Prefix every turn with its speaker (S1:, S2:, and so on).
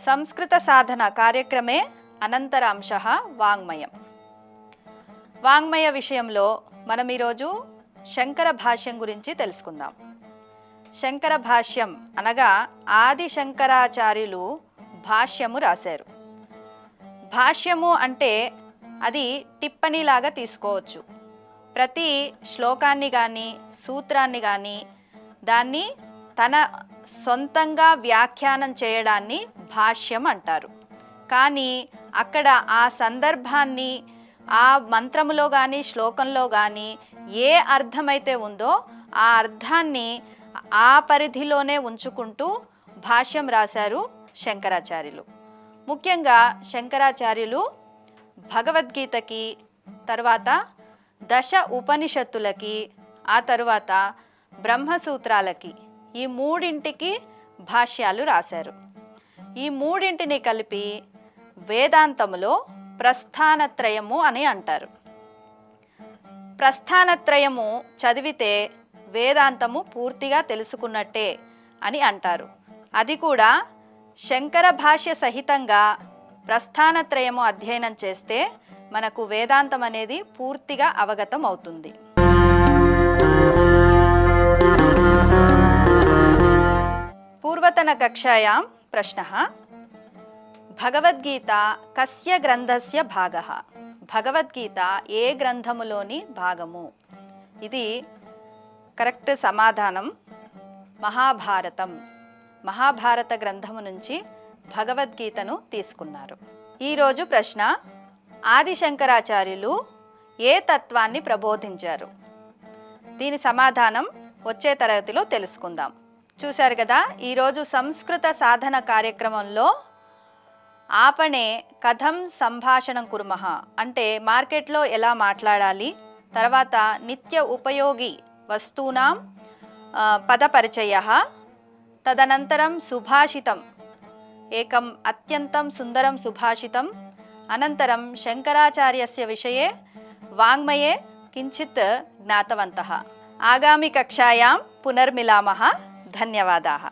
S1: సంస్కృత సాధన కార్యక్రమే అనంతర అంశః వాంగ్మయం. వాంగ్మయ విషయంలో మనం ఈరోజు శంకర భాష్యం గురించి తెలుసుకుందాం. శంకర భాష్యం అనగా ఆది శంకరాచార్యులు భాష్యము రాశారు. భాష్యము అంటే అది టిప్పణిలాగా తీసుకోవచ్చు. ప్రతి శ్లోకాన్ని కానీ సూత్రాన్ని కానీ దాన్ని తన సొంతంగా వ్యాఖ్యానం చేయడాన్ని భాష్యం అంటారు. కానీ అక్కడ ఆ సందర్భాన్ని ఆ మంత్రములో కానీ శ్లోకంలో కానీ ఏ అర్థమైతే ఉందో ఆ అర్థాన్ని ఆ పరిధిలోనే ఉంచుకుంటూ భాష్యం రాశారు శంకరాచార్యులు. ముఖ్యంగా శంకరాచార్యులు భగవద్గీతకి, తర్వాత దశ ఉపనిషత్తులకి, ఆ తరువాత బ్రహ్మసూత్రాలకి, ఈ మూడింటికి భాష్యాలు రాశారు. ఈ మూడింటిని కలిపి వేదాంతములో ప్రస్థానత్రయము అని అంటారు. ప్రస్థానత్రయము చదివితే వేదాంతము పూర్తిగా తెలుసుకున్నట్టే అని అంటారు. అది కూడా శంకర భాష్య సహితంగా ప్రస్థానత్రయము అధ్యయనం చేస్తే మనకు వేదాంతం అనేది పూర్తిగా అవగతం అవుతుంది. పూర్వతన కక్షాయాం ప్రశ్నః భగవద్గీత కస్య గ్రంథస్య భాగః? భగవద్గీత ఏ గ్రంథములోని భాగము? ఇది కరెక్ట్ సమాధానం మహాభారతం. మహాభారత గ్రంథము నుంచి భగవద్గీతను తీసుకున్నారు. ఈరోజు ప్రశ్న, ఆది శంకరాచార్యులు ఏ తత్వాన్ని ప్రబోధించారు? దీని సమాధానం వచ్చే తరగతిలో తెలుసుకుందాం. చూశారు కదా, ఈరోజు సంస్కృత సాధన కార్యక్రమంలో ఆపణే కథం సంభాషణం కుర్మః అంటే మార్కెట్లో ఎలా మాట్లాడాలి, తర్వాత నిత్య ఉపయోగి వస్తూనాం పదపరిచయః, తదనంతరం సుభాషితం ఏకం అత్యంతం సుందరం సుభాషితం, అనంతరం శంకరాచార్యస్య విషయే వాంగ్మయే కించిత్ జ్ఞాతవంతః. ఆగామి కక్షాయాం పునర్మిలామः. ధన్యవాదాः.